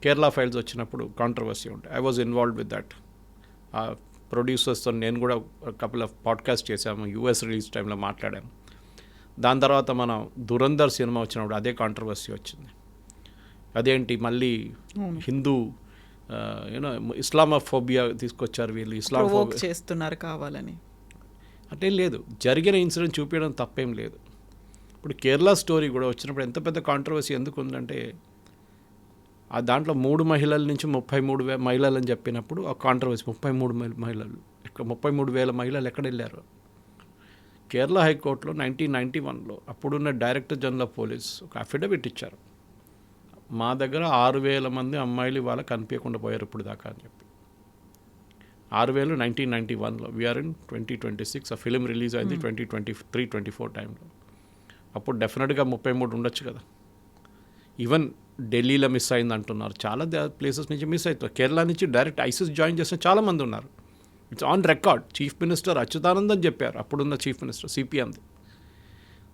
కేరళ ఫైల్స్ వచ్చినప్పుడు కాంట్రవర్సీ ఉంటాయి. I was involved with that. ఆ ప్రొడ్యూసర్స్తో నేను కూడా కపుల్ ఆఫ్ పాడ్కాస్ట్ చేశాము, యూఎస్ రిలీజ్ టైంలో మాట్లాడాము. దాని తర్వాత మనం దురంధర్ సినిమా వచ్చినప్పుడు అదే కాంట్రవర్సీ వచ్చింది. అదేంటి మళ్ళీ హిందూ యూనో ఇస్లామోఫోబియా తీసుకొచ్చారు వీళ్ళు, ఇస్లామోఫోబియా చేస్తున్నారు కావాలని. అంటే లేదు, జరిగిన ఇన్సిడెంట్ చూపించడం తప్పేం లేదు. ఇప్పుడు కేరళ స్టోరీ కూడా వచ్చినప్పుడు ఎంత పెద్ద కాంట్రవర్సీ ఎందుకు ఉందంటే, ఆ దాంట్లో 3 మహిళల నుంచి 33,000 మహిళలు అని చెప్పినప్పుడు ఆ కాంట్రవర్సీ. 33 మహిళలు, 33,000 మహిళలు ఎక్కడ వెళ్ళారు? కేరళ హైకోర్టులో 1991లో అప్పుడున్న డైరెక్టర్ జనరల్ ఆఫ్ పోలీస్ ఒక అఫిడవిట్ ఇచ్చారు, మా దగ్గర 6,000 మంది అమ్మాయిలు ఇవాళ కనిపించకుండా పోయారు ఇప్పుడు దాకా అని చెప్పి. 6,000 1991లో. We are in 2026. ఆ ఫిలిం రిలీజ్ అయింది 2023-24 టైంలో. అప్పుడు డెఫినెట్గా 33 ఉండొచ్చు కదా. ఈవెన్ ఢిల్లీలో మిస్ అయింది అంటున్నారు, చాలా ప్లేసెస్ నుంచి మిస్ అవుతారు. కేరళ నుంచి డైరెక్ట్ ఐసిస్ జాయిన్ చేసిన చాలామంది ఉన్నారు. It's on record. Chief minister Achuthanandan చెప్పారు, అప్పుడున్న చీఫ్ మినిస్టర్ సిపిఎంది.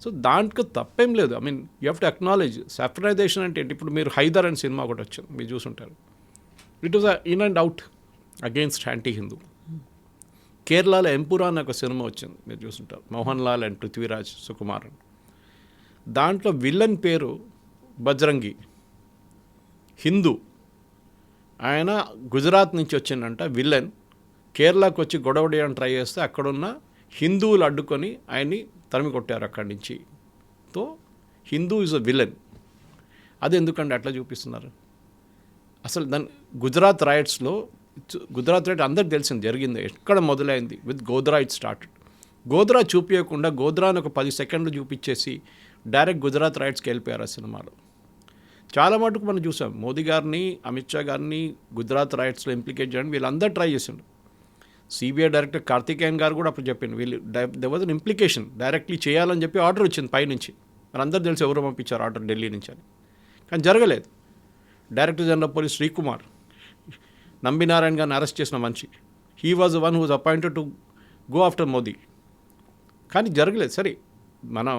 సో దాంట్లో తప్పేం లేదు. I mean you have to acknowledge. Saffronisation అంటే ఏంటి? ఇప్పుడు మీరు హైదర్ అనే సినిమా ఒకటి వచ్చింది, మీరు చూసుంటారు. It was in and out against anti Hindu. కేరళలో ఎంపురా అనే ఒక సినిమా వచ్చింది, మీరు చూసుంటారు, మోహన్ లాల్ అండ్ పృథ్వీరాజ్ సుకుమార్. దాంట్లో విలన్ పేరు బజరంగి, హిందూ. ఆయన గుజరాత్ నుంచి వచ్చిందంట విలన్. కేరళకు వచ్చి గొడవ చేయడానికి ట్రై చేస్తే అక్కడున్న హిందువులు అడ్డుకొని ఆయన్ని తరిమి కొట్టారు అక్కడి నుంచి. తో హిందూ ఈజ్ అ విలన్. అది ఎందుకండి అట్లా చూపిస్తున్నారు? అసలు దాని గుజరాత్ రైట్స్లో, గుజరాత్ రైట్ అందరికి తెలిసింది జరిగింది, ఎక్కడ మొదలైంది with Godhra it started. Godhra చూపించకుండా గోద్రాని ఒక 10 సెకండ్లు చూపించేసి డైరెక్ట్ గుజరాత్ రైట్స్కి వెళ్ళిపోయారు ఆ సినిమాలో. చాలా మటుకు మనం చూసాం, మోదీ గారిని, అమిత్ షా గారిని గుజరాత్ రైట్స్లో ఇంప్లికేట్ చేయడానికి వీళ్ళందరూ ట్రై చేసిండు. సిబిఐ డైరెక్టర్ కార్తికేయన్ గారు కూడా అప్పుడు చెప్పిండు, వీళ్ళు they was an implication, directly చేయాలని చెప్పి ఆర్డర్ వచ్చింది పైనుంచి. మరి అందరూ తెలిసి ఎవరు పంపించారు ఆర్డర్ ఢిల్లీ నుంచి అని. కానీ జరగలేదు. Director general of police Sreekumar, Nambi Narayana గారిని అరెస్ట్ చేసిన మనిషి, he was the one who was appointed to go after Modi. కానీ జరగలేదు. సరే, మనం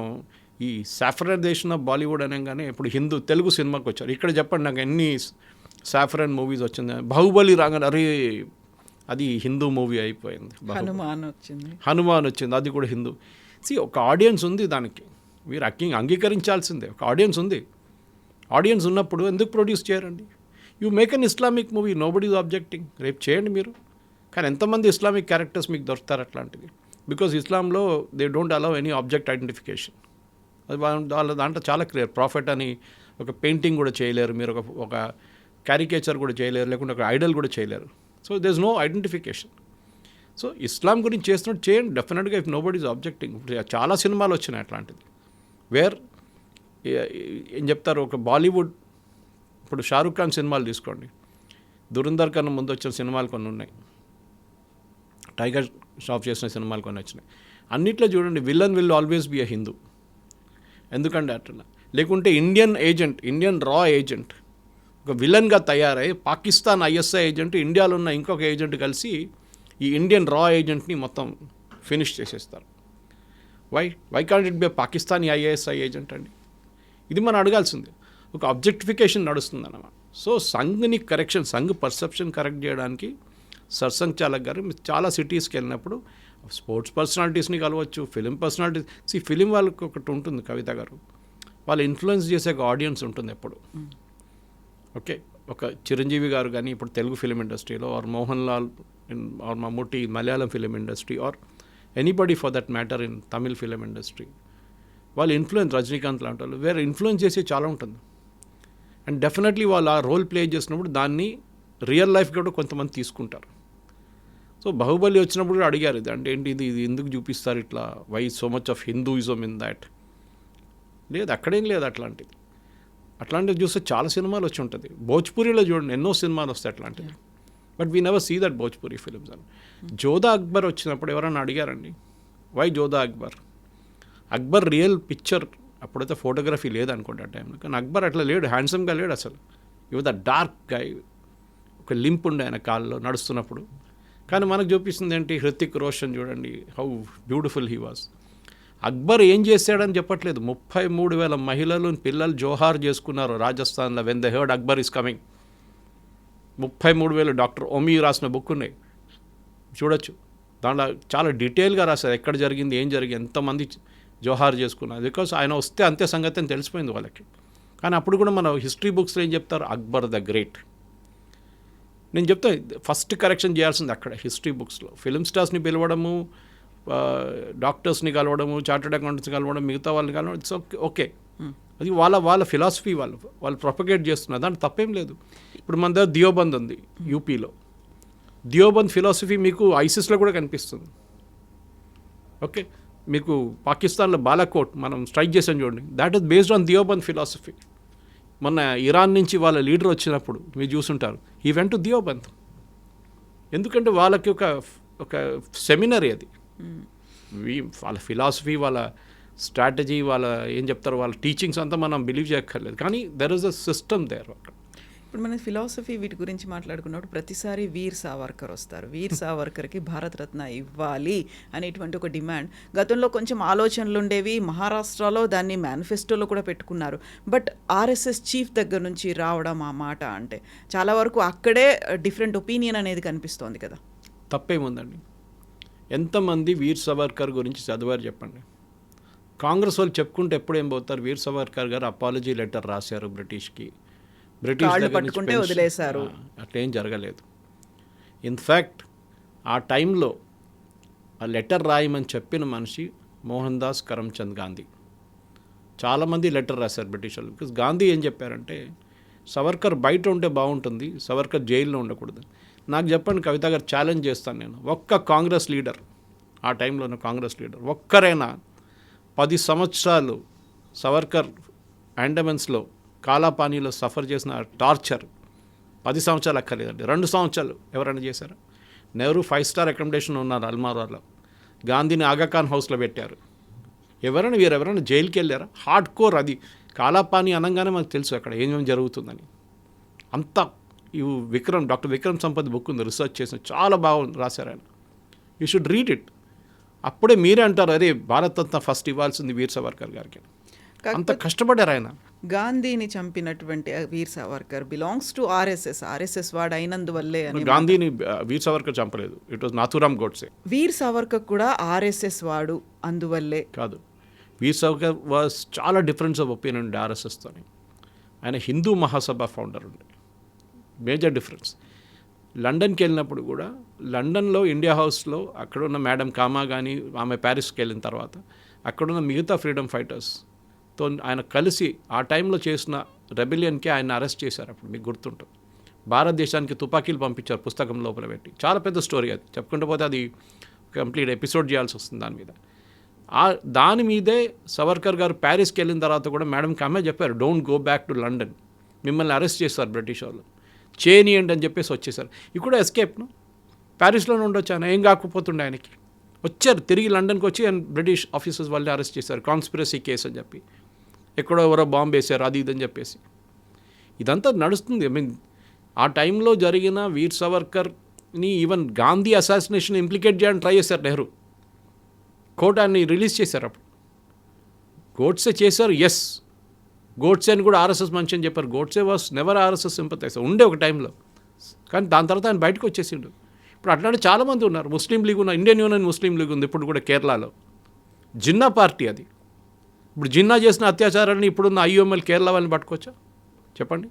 ఈ సాఫ్రనైజేషన్ ఆఫ్ బాలీవుడ్ అనగానే ఇప్పుడు హిందూ తెలుగు సినిమాకి వచ్చారు. ఇక్కడ చెప్పండి నాకు ఎన్ని సాఫ్రన్ మూవీస్ వచ్చింది? బాహుబలి రాగానే అరే అది హిందూ మూవీ అయిపోయింది. హనుమాన్ వచ్చింది, అది కూడా హిందూ. ఒక ఆడియన్స్ ఉంది దానికి, మీరు అంగీకరించాల్సిందే. ఒక ఆడియన్స్ ఉంది. ఆడియన్స్ ఉన్నప్పుడు ఎందుకు ప్రొడ్యూస్ చేయరండి? You make an Islamic movie, nobody is objecting, రేపు చేయండి మీరు. కానీ ఎంతమంది ఇస్లామిక్ క్యారెక్టర్స్ మీకు దొరుకుతారు అట్లాంటివి? బికాజ్ ఇస్లాంలో they don't allow any object identification. అది వాళ్ళ దాంట్లో చాలా క్లియర్. ప్రాఫిట్ అని ఒక పెయింటింగ్ కూడా చేయలేరు మీరు, ఒక క్యారికేచర్ కూడా చేయలేరు, లేకుంటే ఒక ఐడల్ కూడా చేయలేరు. So there is no identification. So ఇస్లాం గురించి చేస్తున్నట్టు చేయండి డెఫినెట్గా, if nobody is objecting. చాలా సినిమాలు వచ్చినాయి అట్లాంటిది. వేర్ ఏం చెప్తారు, ఒక బాలీవుడ్ ఇప్పుడు షారూఖ్ ఖాన్ సినిమాలు తీసుకోండి, దురంధర్ కన్నా ముందు వచ్చిన సినిమాలు కొన్ని ఉన్నాయి, టైగర్ షాప్ చేసిన సినిమాలు కొన్ని వచ్చినాయి. అన్నిట్లో చూడండి villain will always be a Hindu. ఎందుకంటే అట్లా, లేకుంటే ఇండియన్ ఏజెంట్, ఇండియన్ రా ఏజెంట్ ఒక విలన్గా తయారై పాకిస్తాన్ ఐఎస్ఐ ఏజెంట్, ఇండియాలో ఉన్న ఇంకొక ఏజెంట్ కలిసి ఈ ఇండియన్ రా ఏజెంట్ని మొత్తం ఫినిష్ చేసేస్తారు. Why can't it be Pakistani ISI agent అండి? ఇది మనం అడగాల్సిందే. ఒక అబ్జెక్టిఫికేషన్ నడుస్తుంది అన్నమాట. సో సంఘ్ని కరెక్షన్, సంఘ్ పర్సెప్షన్ కరెక్ట్ చేయడానికి సర్సంఘ్ చాలక్ గారు చాలా సిటీస్కి వెళ్ళినప్పుడు స్పోర్ట్స్ పర్సనాలిటీస్ని కలవచ్చు, ఫిలిం పర్సనాలిటీస్. ఫిలిం వాళ్ళకి ఒకటి ఉంటుంది, కవిత గారు, వాళ్ళు ఇన్ఫ్లుయెన్స్ చేసే ఒక ఆడియన్స్ ఉంటుంది ఎప్పుడు. ఓకే, ఒక చిరంజీవి గారు కానీ ఇప్పుడు తెలుగు ఫిలిం ఇండస్ట్రీలో, or Mohan Lal or Mammootty Malayalam film industry, or anybody for that matter in Tamil film industry, వాళ్ళు ఇన్ఫ్లుయెన్స్, రజనీకాంత్ లాంటి వాళ్ళు వేరే ఇన్ఫ్లుయెన్స్ చేసి చాలా ఉంటుంది. అండ్ డెఫినెట్లీ వాళ్ళు ఆ రోల్ ప్లే చేసినప్పుడు దాన్ని రియల్ లైఫ్ కూడా కొంతమంది తీసుకుంటారు. సో బాహుబలి వచ్చినప్పుడు కూడా అడిగారు, ఇది అంటే ఏంటి, ఇది ఎందుకు చూపిస్తారు ఇట్లా, why so much of Hinduism in that? లేదు, అక్కడేం లేదు అట్లాంటిది. అట్లాంటివి చూస్తే చాలా సినిమాలు వచ్చి ఉంటుంది. భోజ్పురిలో చూడండి ఎన్నో సినిమాలు వస్తాయి అట్లాంటివి. But we never see that Bhojpuri films అని. జోధా అక్బర్ వచ్చినప్పుడు ఎవరన్నా అడిగారండి why Jodha Akbar? Akbar real picture అప్పుడైతే ఫోటోగ్రఫీ లేదనుకోండి ఆ టైంలో, కానీ అక్బర్ అట్లా లేడు, హ్యాండ్సమ్గా లేడు అసలు. ఇవి ద డార్క్ గై, ఒక లింప్ ఉండే ఆయన కాల్లో నడుస్తున్నప్పుడు. కానీ మనకు చూపిస్తుంది ఏంటి, హృతిక్ రోషన్ చూడండి how beautiful he was. Akbar ఏం చేశాడని చెప్పట్లేదు, 33,000 మహిళలు పిల్లలు జోహార్ చేసుకున్నారు రాజస్థాన్లో when the heard Akbar is coming. 33,000 doctor owe me రాసిన బుక్ ఉన్నాయి, చూడొచ్చు. దాంట్లో చాలా డీటెయిల్గా రాశారు ఎక్కడ జరిగింది, ఏం జరిగింది, ఎంతమంది జోహార్ చేసుకున్నారు. బికాస్ ఆయన వస్తే అంతే సంగతి అని తెలిసిపోయింది వాళ్ళకి. కానీ అప్పుడు కూడా మన హిస్టరీ బుక్స్లో ఏం చెప్తారు, అక్బర్ ద గ్రేట్. నేను చెప్తా ఫస్ట్ కరెక్షన్ చేయాల్సింది అక్కడ హిస్టరీ బుక్స్లో. ఫిలిం స్టార్స్ని పిలవడము, డాక్టర్స్ని కలవడము, చార్టర్డ్ అకౌంటెంట్స్ని కలవడం, మిగతా వాళ్ళని కలవడం, ఇట్స్ ఓకే. అది వాళ్ళ ఫిలాసఫీ వాళ్ళు ప్రొపగేట్ చేస్తున్నారు, దాంట్లో తప్పేం లేదు. ఇప్పుడు మన దగ్గర దియోబంద్ ఉంది యూపీలో. దియోబంద్ ఫిలాసఫీ మీకు ఐసిస్లో కూడా కనిపిస్తుంది. ఓకే, మీకు పాకిస్తాన్లో బాలాకోట్ మనం స్ట్రైక్ చేసాం చూడండి, that is based on Deoband philosophy. మొన్న ఇరాన్ నుంచి వాళ్ళ లీడర్ వచ్చినప్పుడు మీరు చూసుంటారు, ఈ వెంట్ టు దియోబంద్. ఎందుకంటే వాళ్ళకి ఒక సెమినరీ అది. వాళ్ళ ఫిలాసఫీ, వాళ్ళ స్ట్రాటజీ, వాళ్ళ ఏం చెప్తారు, వాళ్ళ టీచింగ్స్ అంతా మనం బిలీవ్ చేయక్కర్లేదు, కానీ there is a system there. అక్కడ ఇప్పుడు మన ఫిలాసఫీ వీటి గురించి మాట్లాడుకున్నప్పుడు ప్రతిసారి వీర్ సావర్కర్ వస్తారు. వీర్ సావర్కర్కి భారతరత్న ఇవ్వాలి అనేటువంటి ఒక డిమాండ్ గతంలో కొంచెం ఆలోచనలు ఉండేవి. మహారాష్ట్రలో దాన్ని మేనిఫెస్టోలో కూడా పెట్టుకున్నారు. బట్ ఆర్ఎస్ఎస్ చీఫ్ దగ్గర నుంచి రావడం ఆ మాట అంటే చాలా వరకు అక్కడే డిఫరెంట్ ఒపీనియన్ అనేది కనిపిస్తోంది కదా. తప్పేముందండి, ఎంతమంది వీర్ సావర్కర్ గురించి చదివారు చెప్పండి. కాంగ్రెస్ వాళ్ళు చెప్పుకుంటే ఎప్పుడు ఏం పోతారు, వీర్ సావర్కర్ గారు అపాలజీ లెటర్ రాశారు బ్రిటిష్ పట్టుకుంటే వదిలేశారు, అట్లేం జరగలేదు. ఇన్ఫ్యాక్ట్ ఆ టైంలో ఆ లెటర్ రాయమని చెప్పిన మనిషి మోహన్ దాస్ కరమ్చంద్ గాంధీ. చాలామంది లెటర్ రాశారు బ్రిటిష్ వాళ్ళు. బికాస్ గాంధీ ఏం చెప్పారంటే, సవర్కర్ బయట ఉంటే బాగుంటుంది, సవర్కర్ జైల్లో ఉండకూడదు. నాకు చెప్పండి కవిత గారు, ఛాలెంజ్ చేస్తాను నేను, ఒక్క కాంగ్రెస్ లీడర్, ఆ టైంలో ఉన్న కాంగ్రెస్ లీడర్ ఒక్కరైనా 10 సంవత్సరాలు సవర్కర్ అండమాన్స్లో కాలాపానీలో సఫర్ చేసిన టార్చర్ 10 సంవత్సరాలు అక్కర్లేదండి, 2 సంవత్సరాలు ఎవరైనా చేశారు? నెహ్రూ 5-స్టార్ అకామిడేషన్ ఉన్నారు అల్మారాలో, గాంధీని ఆగాఖాన్ హౌస్లో పెట్టారు. వీరెవరైనా జైలుకి వెళ్ళారా? హార్డ్ కోర్ అది. కాలాపానీ అనగానే మనకు తెలుసు అక్కడ ఏమేమి జరుగుతుందని. అంతా డాక్టర్ విక్రమ్ సంపత్ బుక్ ఉంది, రీసెర్చ్ చేసిన, చాలా బాగా రాశారు ఆయన. You should read it. అప్పుడే మీరే అంటారు, అరే భారతరత్న ఫస్ట్ ఇవ్వాల్సింది వీర్ సావర్కర్ గారికి. అంత కష్టపడ్డారు ఆయన. గాంధీని చంపినటువంటి వీర్ సావర్కర్ బిలాంగ్స్ టు ఆర్ఎస్ఎస్ వాడు అయినందువల్లే. గాంధీని వీర్ సావర్కర్ చంపలేదు, ఇట్ వాజ్ నాథురామ్ గోడ్సే. వీర్ సావర్కర్ కూడా ఆర్ఎస్ఎస్ వాడు అందువల్లే కాదు. వీర్ సావర్కర్ వాజ్ చాలా డిఫరెన్స్ ఆఫ్ ఒపీనియన్ ఉండే ఆర్ఎస్ఎస్తో. ఆయన హిందూ మహాసభ ఫౌండర్ ఉండే, మేజర్ డిఫరెన్స్. లండన్కి వెళ్ళినప్పుడు కూడా, లండన్లో ఇండియా హౌస్లో అక్కడున్న మేడం కామా కానీ, ఆమె ప్యారిస్కి వెళ్ళిన తర్వాత అక్కడున్న మిగతా ఫ్రీడమ్ ఫైటర్స్తో ఆయన కలిసి ఆ టైంలో చేసిన రెబెలియన్కి ఆయన అరెస్ట్ చేశారు. అప్పుడు మీకు గుర్తుంటుంది, భారతదేశానికి తుపాకీలు పంపించారు పుస్తకం లోపల పెట్టి. చాలా పెద్ద స్టోరీ అది, చెప్పుకుంటూ పోతే అది కంప్లీట్ ఎపిసోడ్ చేయాల్సి వస్తుంది దాని మీద. దాని మీదే సవర్కర్ గారు ప్యారిస్కి వెళ్ళిన తర్వాత కూడా మేడం కామే చెప్పారు, don't go back to London, మిమ్మల్ని అరెస్ట్ చేస్తారు బ్రిటిష్ వాళ్ళు, చేయనియండి అని చెప్పేసి వచ్చేసారు. ఇది కూడా ఎస్కేప్ను, ప్యారిస్లోనే ఉండొచ్చు ఆయన, ఏం కాకపోతుండే ఆయనకి. వచ్చారు తిరిగి లండన్కి వచ్చి ఆయన బ్రిటిష్ ఆఫీసర్స్ వాళ్ళని అరెస్ట్ చేశారు, కాన్స్పిరసీ కేసు అని చెప్పి, ఎక్కడో ఎవరో బాంబు వేశారు అది ఇదని చెప్పేసి. ఇదంతా నడుస్తుంది. ఐ మీన్ ఆ టైంలో జరిగిన వీర్ సావర్కర్ని ఈవెన్ గాంధీ అసాసినేషన్ ఇంప్లికేట్ చేయడానికి ట్రై చేశారు నెహ్రూ. కోర్టు ఆయన్ని రిలీజ్ చేశారు. అప్పుడు గోడ్సే చేశారు, ఎస్, గోడ్సే అని కూడా ఆర్ఎస్ఎస్ మంచి అని చెప్పారు. Godse was never RSS sympathiser, ఉండే ఒక టైంలో. కానీ దాని తర్వాత ఆయన బయటకు వచ్చేసిండు. ఇప్పుడు అట్లాంటి చాలామంది ఉన్నారు. ముస్లిం లీగ్ ఉన్న, ఇండియన్ యూనియన్ ముస్లిం లీగ్ ఉంది ఇప్పుడు కూడా కేరళలో, జిన్నా పార్టీ అది. ఇప్పుడు జిన్నా చేసిన అత్యాచారాన్ని ఇప్పుడున్న ఐఎంఎల్ కేరళ వాళ్ళని పట్టుకోవచ్చా చెప్పండి?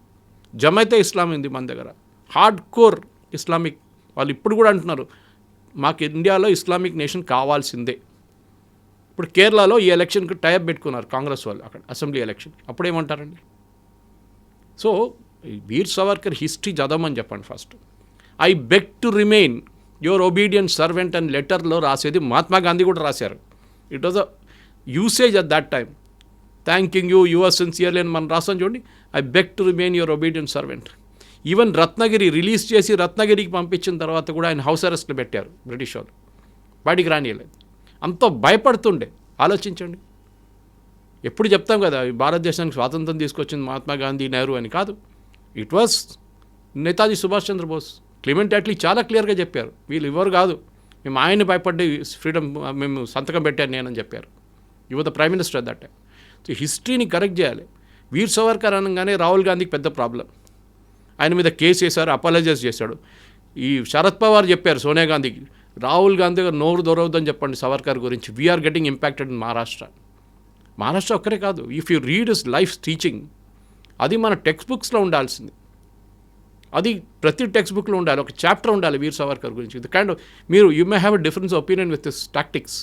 జమైతే ఇస్లాం ఉంది మన దగ్గర, హార్డ్ కోర్ ఇస్లామిక్ వాళ్ళు ఇప్పుడు కూడా అంటున్నారు మాకు ఇండియాలో ఇస్లామిక్ నేషన్ కావాల్సిందే. ఇప్పుడు కేరళలో ఈ ఎలక్షన్కి టైప్ పెట్టుకున్నారు కాంగ్రెస్ వాళ్ళు, అక్కడ అసెంబ్లీ ఎలక్షన్. అప్పుడేమంటారండి? సో వీర్ సావర్కర్ హిస్టరీ చదవమని చెప్పండి first. I beg to remain your obedient servant అని లెటర్లో రాసేది మహాత్మా గాంధీ కూడా రాశారు. It was a usage at that time. Thanking you, your sincerely అని మనం రాస్తాం చూడండి, I beg to remain your obedient servant. Even Ratnagiri release చేసి రత్నగిరికి పంపించిన తర్వాత కూడా ఆయన హౌస్ అరెస్ట్లో పెట్టారు బ్రిటిష్ వాళ్ళు, బయటికి రానియలేదు. అంత భయపడుతుండే. ఆలోచించండి. ఎప్పుడు చెప్తాం కదా భారతదేశానికి స్వాతంత్రం తీసుకొచ్చింది మహాత్మా గాంధీ, నెహ్రూ అని కాదు. It was Netaji Subhash Chandrabose. Clement Attlee చాలా క్లియర్గా చెప్పారు, వీళ్ళు ఎవరు కాదు, మేము ఆయన్ని భయపడి ఫ్రీడమ్ మేము సంతకం పెట్టాను నేనని చెప్పారు. You were the prime minister at that time. So హిస్టరీని కరెక్ట్ చేయాలి. వీర్ సావర్కర్ అనగానే రాహుల్ గాంధీకి పెద్ద ప్రాబ్లం. ఆయన మీద కేసు వేశారు, అపాలజైజ్ చేశాడు. ఈ శరద్ పవార్ చెప్పారు సోనియా గాంధీకి, రాహుల్ గాంధీ గారు నోరు దొరవద్దని చెప్పండి సవర్కర్ గురించి, we are getting impacted in Maharashtra ఒక్కరే కాదు. If you read his life teaching, అది మన టెక్స్ట్ బుక్స్లో ఉండాల్సింది. అది ప్రతి టెక్స్ట్ బుక్లో ఉండాలి, ఒక చాప్టర్ ఉండాలి వీర్ సావర్కర్ గురించి. ఇది కైండ్ ఆఫ్ మీరు you may have a difference opinion with this tactics,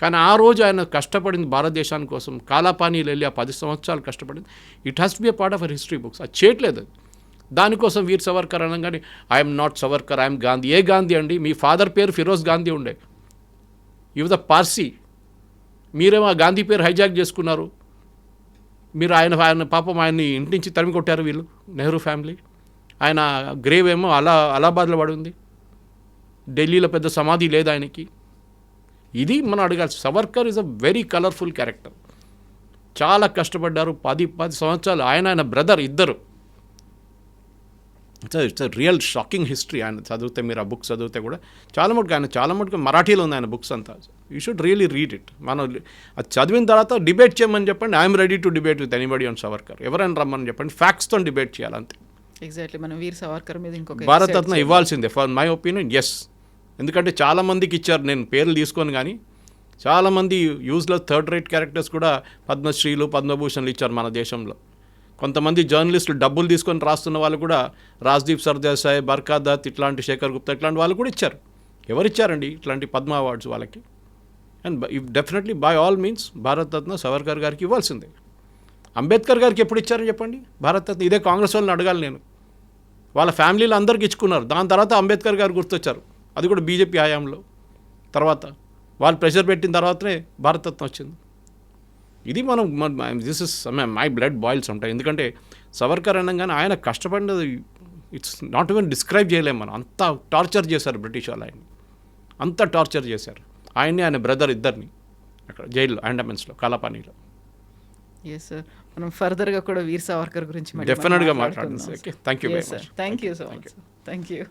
కానీ ఆ రోజు ఆయన కష్టపడింది భారతదేశాని కోసం, కాలాపానీలు వెళ్ళి ఆ 10 సంవత్సరాలు కష్టపడింది. It has to be a part of our history books. అది చేయట్లేదు. దానికోసం వీర్ సావర్కర్ అనగానే I'm not Savarkar, I'm Gandhi. ఏ గాంధీ అండి? మీ ఫాదర్ పేరు ఫిరోజ్ గాంధీ ఉండే, యు ద పార్సీ. మీరేమో ఆ గాంధీ పేరు హైజాక్ చేసుకున్నారు. మీరు ఆయన పాపం ఆయన్ని ఇంటి నుంచి తరిమి కొట్టారు వీళ్ళు, నెహ్రూ ఫ్యామిలీ. ఆయన గ్రేవ్ ఏమో అలహాబాద్లో పడి ఉంది, ఢిల్లీలో పెద్ద సమాధి లేదు ఆయనకి. ఇది మనం అడగాల్సి. Savarkar is a very colourful character. చాలా కష్టపడ్డారు 10 సంవత్సరాలు. ఆయన బ్రదర్ ఇద్దరు. It's real shocking history. ఆయన చదివితే, మీరు ఆ బుక్స్ చదివితే కూడా చాలా మటుకు మరాఠీలో ఉంది ఆయన బుక్స్ అంతా. You should really read it. మనం అది చదివిన తర్వాత డిబేట్ చేయమని చెప్పండి. I'm ready to debate with anybody on Savarkar. ఎవరైనా రమ్మని చెప్పండి, ఫ్యాక్ట్స్తో డిబేట్ చేయాలంతే. ఎగ్జాక్ట్లీ. మనం వీర్ సావర్కర్ మీద ఇంకొక భారతరత్న ఇవ్వాల్సిందే ఫర్ మై ఒపీనియన్. ఎస్, ఎందుకంటే చాలామందికి ఇచ్చారు, నేను పేర్లు తీసుకొని, కానీ చాలామంది యూజ్లెస్ థర్డ్ రేట్ క్యారెక్టర్స్ కూడా పద్మశ్రీలు, పద్మభూషణ్లు ఇచ్చారు మన దేశంలో. కొంతమంది జర్నలిస్టులు డబ్బులు తీసుకొని రాస్తున్న వాళ్ళు కూడా, రాజ్దీప్ సర్దేశాయ్, బర్ఖాదత్, ఇట్లాంటి శేఖర్ గుప్తా ఇట్లాంటి వాళ్ళు కూడా ఇచ్చారు. ఎవరిచ్చారండి ఇట్లాంటి పద్మ అవార్డ్స్ వాళ్ళకి? And definitely by all means Bharat Ratna Savarkar గారికి ఇవ్వాల్సిందే. అంబేద్కర్ గారికి ఎప్పుడు ఇచ్చారని చెప్పండి భారతరత్న? ఇదే కాంగ్రెస్ వాళ్ళని అడగాలి నేను. వాళ్ళ ఫ్యామిలీలు అందరికీ ఇచ్చుకున్నారు. దాని తర్వాత అంబేద్కర్ గారు గుర్తొచ్చారు, అది కూడా బీజేపీ హయాంలో. తర్వాత వాళ్ళు ప్రెషర్ పెట్టిన తర్వాతనే భారతరత్న వచ్చింది. ఇది మనం this is my blood boils ఉంటాయి. ఎందుకంటే సవర్కర్ అనగానే ఆయన కష్టపడినది ఇట్స్ నాట్ ఈవెన్ డిస్క్రైబ్ చేయలేము మనం. అంత టార్చర్ చేశారు బ్రిటిష్ వాళ్ళు ఆయన్ని, అంత టార్చర్ చేశారు ఆయన్ని, ఆయన బ్రదర్ ఇద్దరిని అక్కడ జైల్లో, అండమాన్స్లో, కాలాపానీలో. ఎస్ సార్, మనం ఫర్దర్గా కూడా వీర్ సావర్కర్ గురించి డెఫినెట్గా మాట్లాడుతుంది. Okay, thank you very much. Thank you so much. Thank you.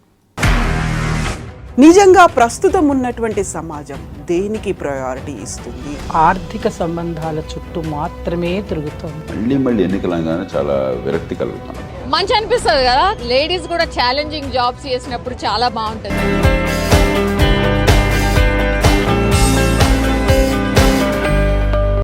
నిజంగా ప్రస్తుతం ఉన్నటువంటి సమాజం దేనికి ప్రయారిటీ ఇస్తుంది? ఆర్థిక సంబంధాల చుట్టూ మాత్రమే తిరుగుతోంది. మళ్ళీ ఎన్నికలంగానే చాలా విరక్తి కలుగుతాను. మంచి అనిపిస్తుంది కదా, లేడీస్ కూడా ఛాలెంజింగ్ జాబ్స్ చేసినప్పుడు చాలా బాగుంటుంది.